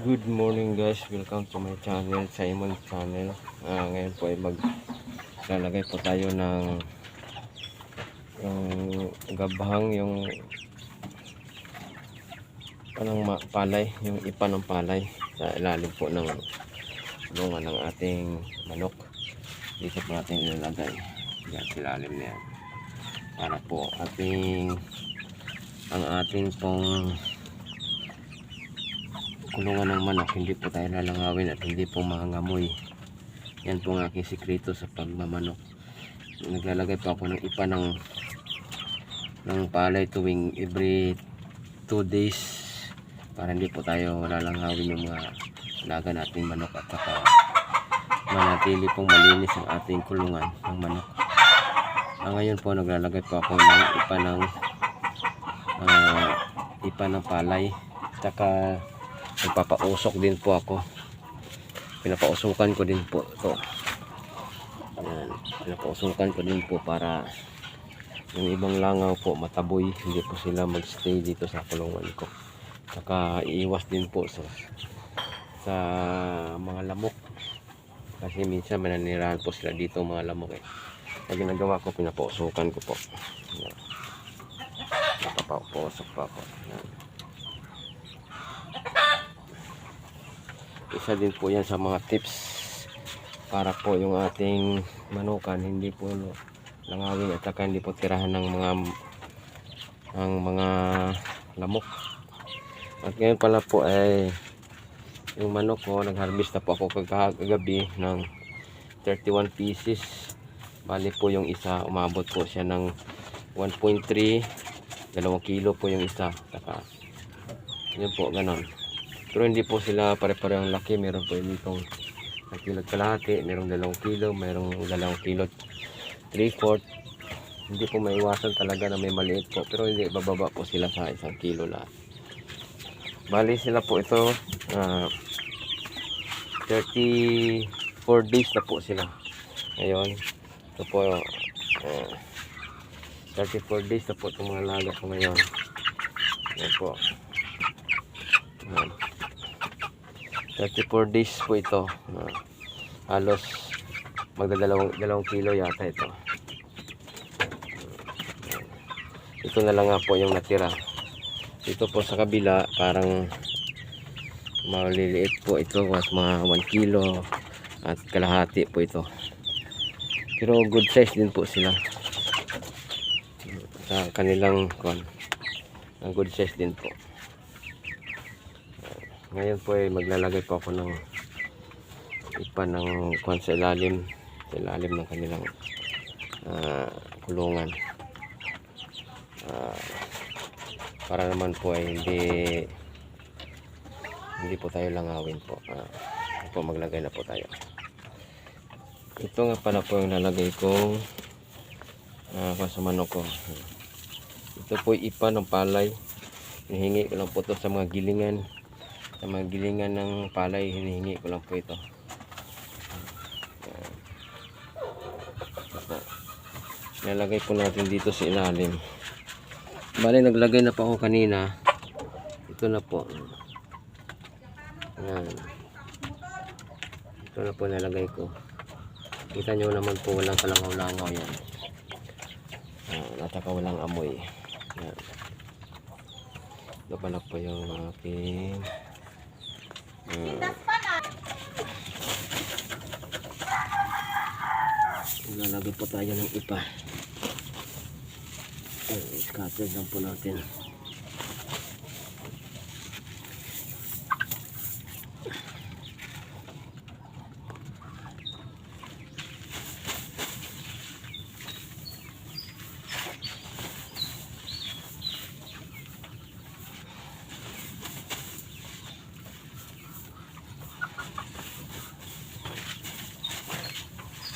Good morning guys, welcome to my channel, Simon channel. Ngayon po ay maglalagay po tayo ng yung gabahang, yung palay, yung ipa ng palay sa ilalim po ng lungan ng ating manok. Dito po natin ilalagay yan sa ilalim na yan para po ang ating pong kulungan ng manok hindi po tayo lalangawin at hindi po mangangamoy. Yan po ang aking sikreto sa pagmamanok. Naglalagay po ako ng ipa ng palay tuwing every 2 days para hindi po tayo lalangawin yung mga alaga nating manok at saka manatili pong malinis ang ating kulungan ng manok. Ngayon po naglalagay po ako ng ipa ng palay at saka nagpapausok din po ako. Pinapausukan ko din po ito. Ayan, pinapausukan ko din po para yung ibang langaw po mataboy, hindi po sila magstay dito sa kulungan ko. Saka iiwas din po sa mga lamok kasi minsan mananirahan po sila dito mga lamok Pag ginagawa ko, pinapausukan ko po. Ayan, napapausok pa ako. Ayan. Isa din po yan sa mga tips para po yung ating manukan hindi po langawin at saka hindi po tirahan ng mga lamok. At ngayon pala po ay yung manok ko, nag-harvest na po ako kagabi ng 31 pieces. Bali po yung isa, umabot po siya ng 1.3, 2 kilo po yung isa. Saka yun po, ganon. Pero hindi po sila pare-parehong laki. Meron po yung itong 1 kilo kalahati, merong 2 kilo, merong 2 kilo 3/4. Hindi po maiwasan talaga na may maliit po, pero hindi bababa po sila sa 1 kilo lahat. Bali sila po ito 34 days na po sila ngayon. Ito po 34 days na po itong mga laga ko ngayon. Yan po. 34 days po ito. Halos magdadalawang kilo yata ito. Ito na lang nga po yung natira. Ito po sa kabila parang maliliit po ito, was mga 1 kilo at kalahati po ito. Pero good size din po sila sa kanilang good size din po. Ngayon po ay maglalagay po ako ng ipa ng sa ilalim ng kanilang kulungan para naman po ay hindi po tayo langawin po. Maglagay na po tayo. Ito nga pala po yung lalagay kong sa manok ko. Ito po ipa ng palay. Hinihingi ko lang po ito sa mga gilingan. Sa mga gilingan ng palay, hinihingi ko lang po ito. Nilagay po natin dito sa ilalim. Bali naglagay na pa ako kanina. Ito na po. Ayan. Ito na po nilagay ko. Kita nyo naman po walang kalangaw-langaw yan. At saka walang amoy. Ayan. Ito pala po yung aking lalagay po tayo ng ipa. Scatter lang po natin.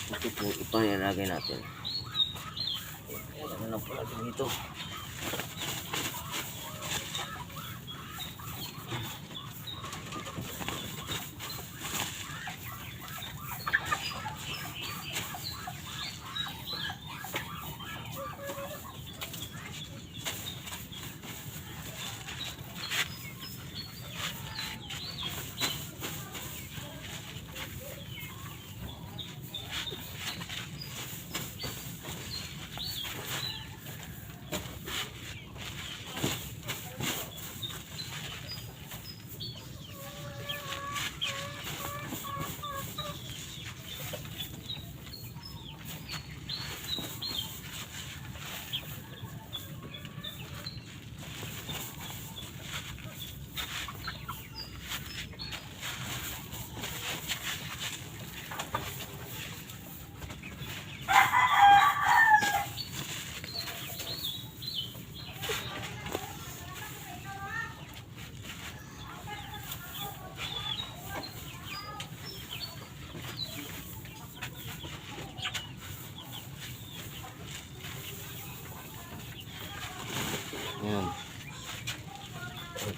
Ito po ipa nilagay natin. Ano lang po natin dito.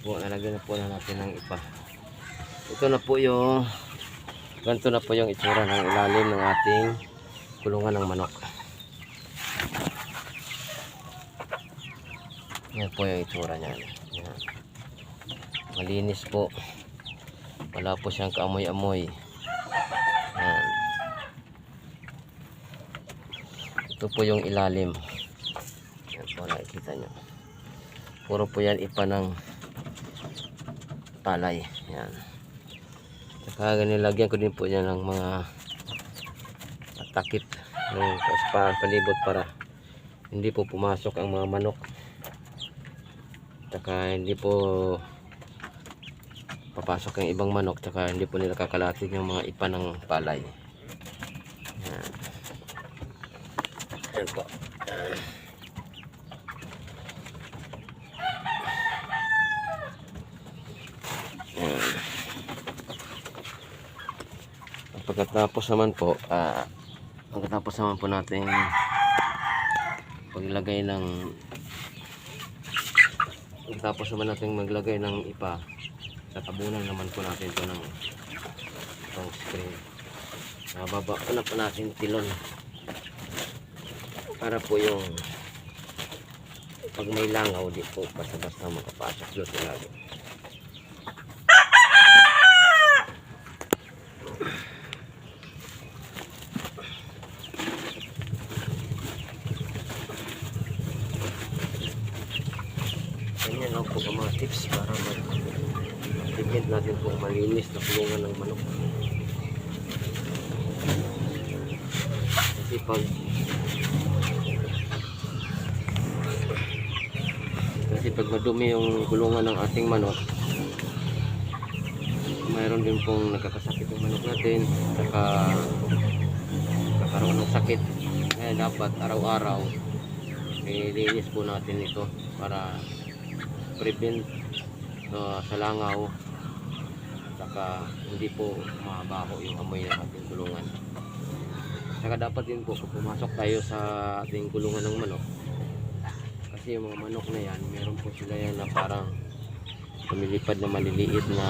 po, nalagyan na po na natin ng ipa. Ito na po yung, ganito na po yung itsura ng ilalim ng ating kulungan ng manok. Yan po yung itsura niyan. Yan. Malinis po. Wala po siyang kaamoy-amoy. Yan. Ito po yung ilalim. Yan po, nakikita nyo. Puro po yan ipa ng palay. Yan. Saka nilagyan ko din po yan ng mga takip ng palibot para hindi po pumasok ang mga manok. Saka hindi po papasok yung ibang manok. Saka hindi po nila kakalatin yung mga ipa ng palay. Yan. Yan po. Yan. Pagkatapos naman po natin paglagay ng maglagay ng ipa, tatabunan naman po natin ito ng itong screen. Baba na po natin tilon para po yung pag may langaw di po basta-basta makapasok doon sa lalo. Ganyan lang po ang mga tips para mag-tigit natin po malinis na kulungan ng manok. Kasi pag madumi yung kulungan ng ating manok, mayroon din pong nagkakasakit yung manok natin, saka kakaroon ng sakit. Kaya dapat araw-araw nilinis po natin ito para prevent sa langaw, saka hindi po mabaho yung amoy ng ating kulungan. Saka dapat din po kung pumasok tayo sa ating kulungan ng manok, kasi yung mga manok na yan, meron po sila yan na parang lumilipad na maliliit na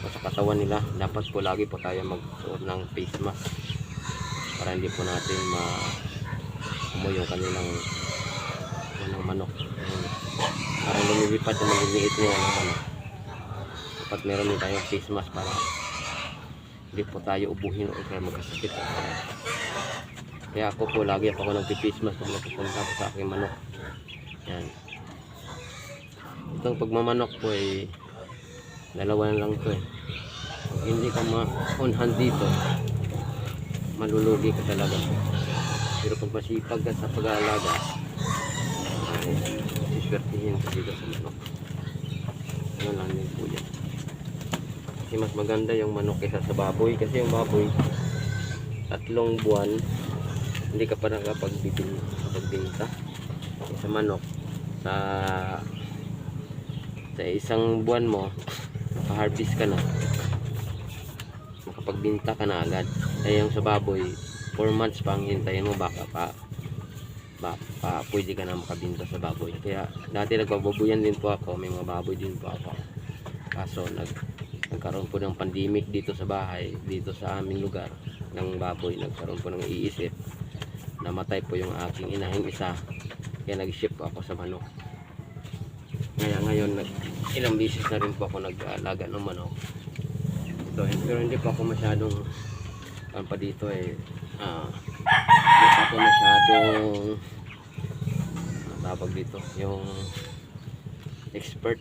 sa katawan nila. Dapat po lagi po tayo magsuot ng face mask para hindi po natin ma-amoy yung kanilang manok. Parang lumilipad na maliliit na yan ng manok. Dapat meron din tayong face mask para hindi po tayo ubuhin o kaya magkasakit. Kaya ako po lagi ako nagpipiface mask pag napupunta po sa aking manok. Yan. Itong pagmamanok po ay dalawa na lang ito eh. Pag hindi ka on hand dito, malulugi ka talaga. Pero pag masipag ka sa pag-aalaga, siswertihin ka dito sa manok. Ano lang din po yan. Kasi mas maganda yung manok kaysa sa baboy. Kasi yung baboy, 3 buwan hindi ka pa nakapagbinta. Sa manok, sa isang buwan mo pa-harvest ka na, makapagbinta ka na agad. Kaya yung sa baboy 4 months pang hintayin mo, baka pwede ka na makabinta sa baboy. Kaya dati nagbababoyan din po ako, may mga baboy din po ako, kaso nagkaroon po ng pandemic dito sa bahay, dito sa aming lugar ng baboy. Nagkaroon po ng iisip, namatay po yung aking inahing isa, kaya nag-ship po ako sa manok. Kaya ngayon ilang beses na rin po ako nag-alaga ng manok. Pero hindi pa ako masyadong pa dito eh, hindi pa ako masyadong tawag dito yung expert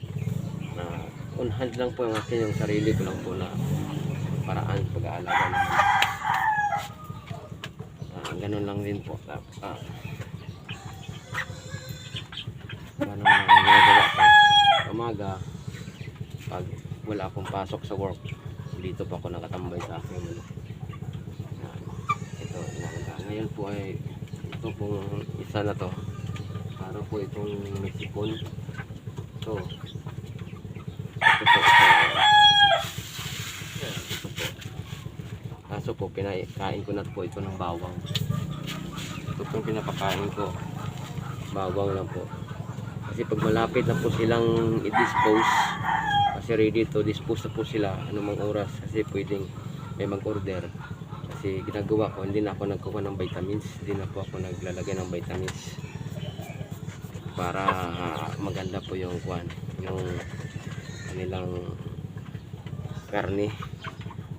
na on hand lang po yung akin, yung sarili ko lang po na paraan pag-aalaga ng manok. Ganun lang din po. Ganun lang ginagawa ko. Umaga, pag wala akong pasok sa work, dito pa ako nakatambay sa aking manok. Ito, ngayon po ay ito pong isa na to. Para po itong Mexicon. Ito po. Kaso po, pinakain ko na po ito ng bawang. Ito pong pinapakain ko. Bawang lang po. Kasi pag malapit na po silang i-dispose, kasi ready to dispose na po sila anumang oras, kasi pwedeng may mag-order. Kasi ginagawa ko, hindi na ako nagkuha ng vitamins, hindi na po ako naglalagay ng vitamins para maganda po yung yung kanilang karne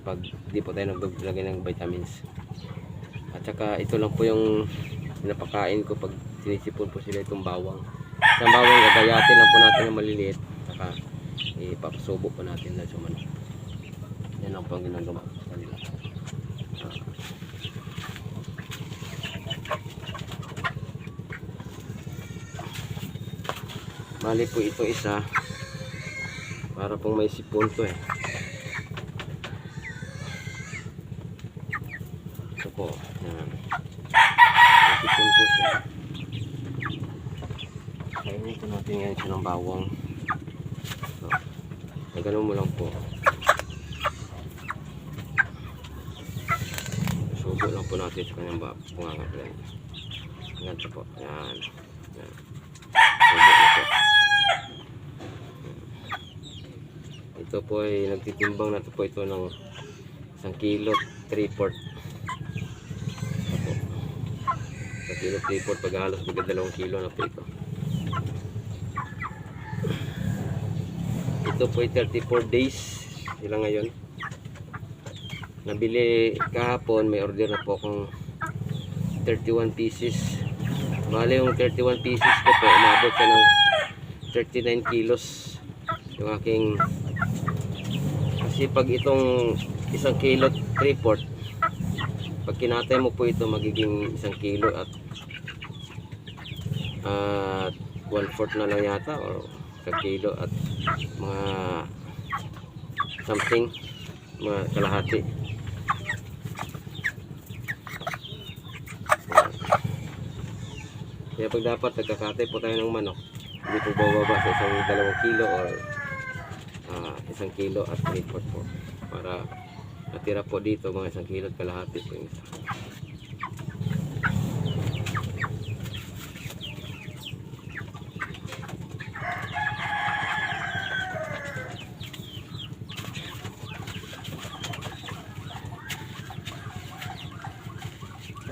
pag di po tayo naglagay ng vitamins. At saka ito lang po yung pinapakain ko pag sinisipon po sila, itong bawang. Sa bawang gagayatin lang po natin ng maliliit, saka ipapasubo po natin na sa manok. Yan lang po ang ginagawa ko sa kanila. Bali po ito isa para pong may sipon to ito po, yan. May sipon po siya. Kainin po natin ngayon siya ng bawang. Ganun mo lang po. Subo lang po natin sa kanyang pangangatlan. Ganito po, yan. Yan. Subo na po. Ito po ay nagtitimbang na po ito ng 1 kilo 3/4. Ito po. 1 kilo 3/4, pag halos pag 2 kilo na po ito. Ito po ay 34 days sila ngayon. Nabili kahapon, may order na po akong 31 pieces. Bale yung 31 pieces ko po, umabot ka ng 39 kilos yung aking. Kasi pag itong 1 kilo 3/4, pag kinatay mo po ito, magiging 1 kilo at 1/4 na lang yata, o 1 kilo at mga something, mga kalahati. Kaya pag dapat nagkakatay po tayo ng manok, hindi po bababa sa 2 kilo or 1 kilo at 3/4 po, para natira po dito mga 1 kilo at kalahati po yung isa.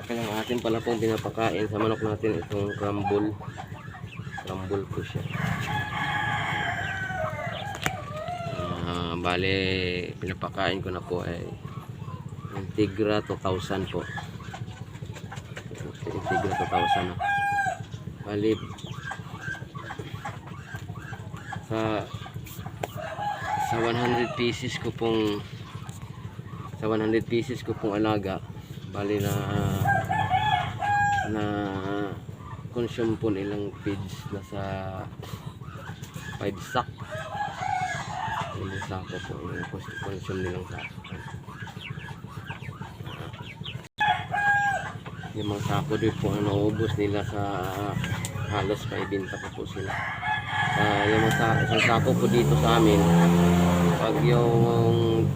Kaya ang atin pala pong pinapakain sa manok natin itong crumble po siya. Bale pinapakain ko na po ay Integra 2000 po. Integra 2000 na. Bale sa 100 pieces ko pong alaga, bali na consume po nilang feeds na sa 5 sack. Yung sako po yung consume nilang sako. Yung mga sako din po ang naubos nila sa halos maibinta po sila. Yung isang sako po dito sa amin, pag yung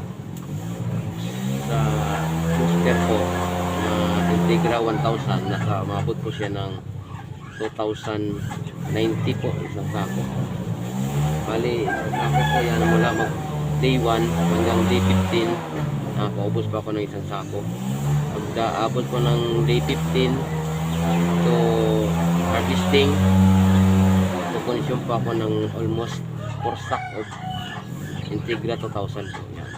sa booster po na Integra 1000, nasa umabot po siya ng 2,090 po isang sako. Bali isang sako po yan mula mag day 1 hanggang day 15, nakapaubos pa ako ng isang sako. Pag abot po ng day 15 to harvesting, consume pa ako ng almost 4 sack of Integra 2000 po yan.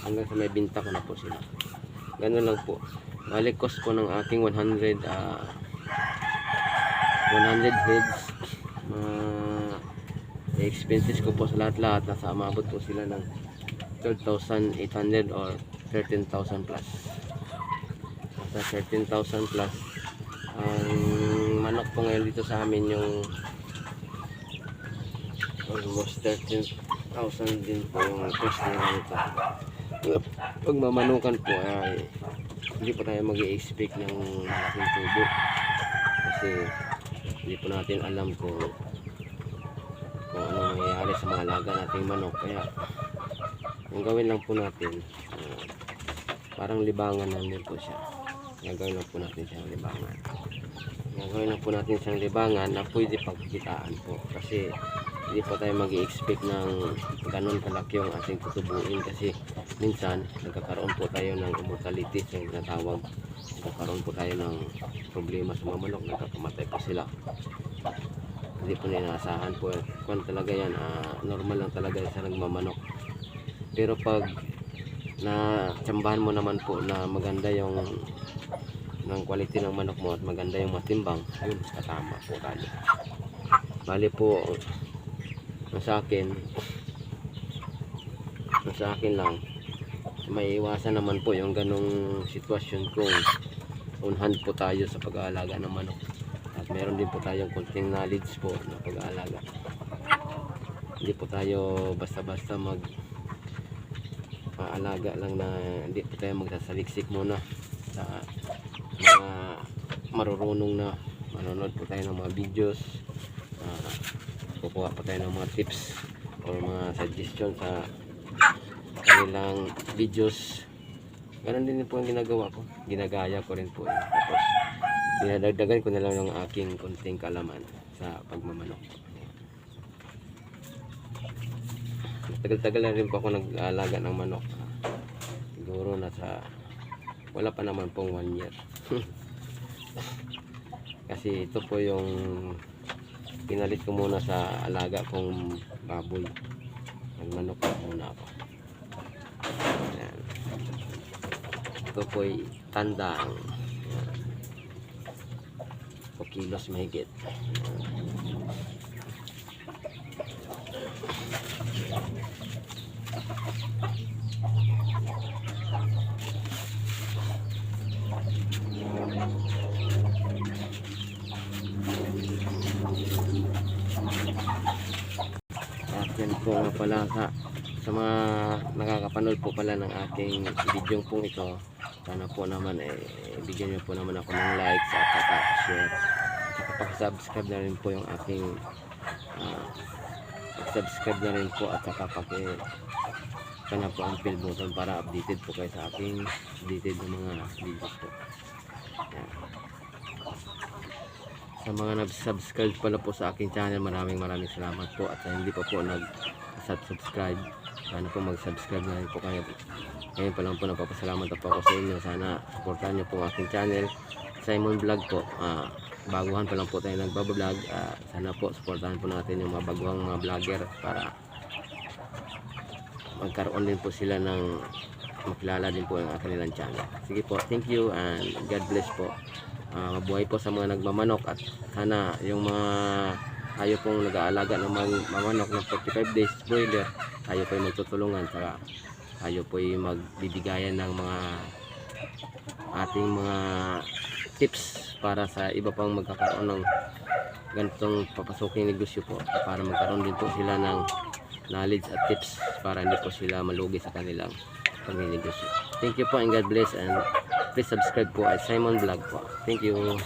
Hanggang sa may binta ko na po sila. Ganun lang po. Balik cost po ng aking 100 heads, expenses ko po sa lahat-lahat, nasa umabot po sila ng 12,800 or 13,000 plus. Nasa 13,000 plus. Ang manok po ngayon dito sa amin yung almost 13,000 din po yung cost nila nito. Pag mamanukan po ay hindi po tayo mag-i-expect ng malaking tubo, kasi hindi po natin alam kung ano mangyayari sa mga alaga nating manok. Kaya yung gawin lang po natin, parang libangan lang din po siya. Gagawin lang po natin siya libangan. gagawin na po natin isang libangan na pwede pagkitaan po, kasi hindi po tayo mag-i-expect ng ganun kalaki yung ating tutubuin, kasi minsan nagkakaroon po tayo ng immortality yung tinatawag. Nagkakaroon po tayo ng problema sa mga manok, nagkakamatay po sila. Hindi po inaasahan po kung talaga yan, normal lang talaga sa nagmamanok. Pero pag na tsambahan mo naman po na maganda yung ng quality ng manok mo at maganda yung matimbang, yun, katama po kali. Bali po sa akin lang, may iwasan naman po yung ganong sitwasyon kung on hand po tayo sa pag-aalaga ng manok, at meron din po tayong konting knowledge po na pag-aalaga. Hindi po tayo basta-basta alaga lang, na hindi po tayo magsasaliksik muna sa mga marurunong na manonood po tayo ng mga videos, kukuha po tayo ng mga tips o mga suggestion sa kanilang videos. Ganon din po ang ginagawa ko, ginagaya ko rin po yun. Tapos dinadagdagan ko na lang yung aking konting kalaman sa pagmamanok. Tagal-tagal na rin po ako nag-aalaga ng manok. Siguro nasa, wala pa naman pong 1 year. Kasi ito po yung pinalit ko muna sa alaga kong baboy. Nagmanok po muna ako. Ayan. Ito po ay tandang 2 kilos mahigit. Yan po nga pala sa mga nakakapanood po pala ng aking video pong ito, sana po naman bigyan niyo po naman ako ng likes at share at subscribe na rin po yung aking subscribe na rin po, at saka na po ang bell button para updated po kayo sa aking updated ng mga videos po. Yan. Sa mga nag-subscribe pala po sa aking channel, maraming salamat po, at sa hindi pa po nag-subscribe, sana po mag-subscribe na rin po kayo. Ngayon pa lang po nagpapasalamat po ako sa inyo. Sana supportahan niyo po ang aking channel, Simon Vlog po. Baguhan pa lang po tayo nagbablog. Sana po supportahan po natin yung mga baguhang mga vlogger para magkaroon din po sila ng makilala din po ang kanilang channel. Sige po, thank you and God bless po. Mabuhay po sa mga nagmamanok, at sana yung mga tayo pong nag-aalaga ng mamanok ng 45 days broiler, tayo po ay magtutulungan, saka tayo po ay magbibigayan ng mga ating mga tips para sa iba pang magkakaroon ng ganitong papasuking negosyo po, para magkaroon din po sila ng knowledge at tips para hindi po sila malugi sa kanilang pagnenegosyo. Thank you po and God bless, and please subscribe po at Simon Vlog po. Thank you.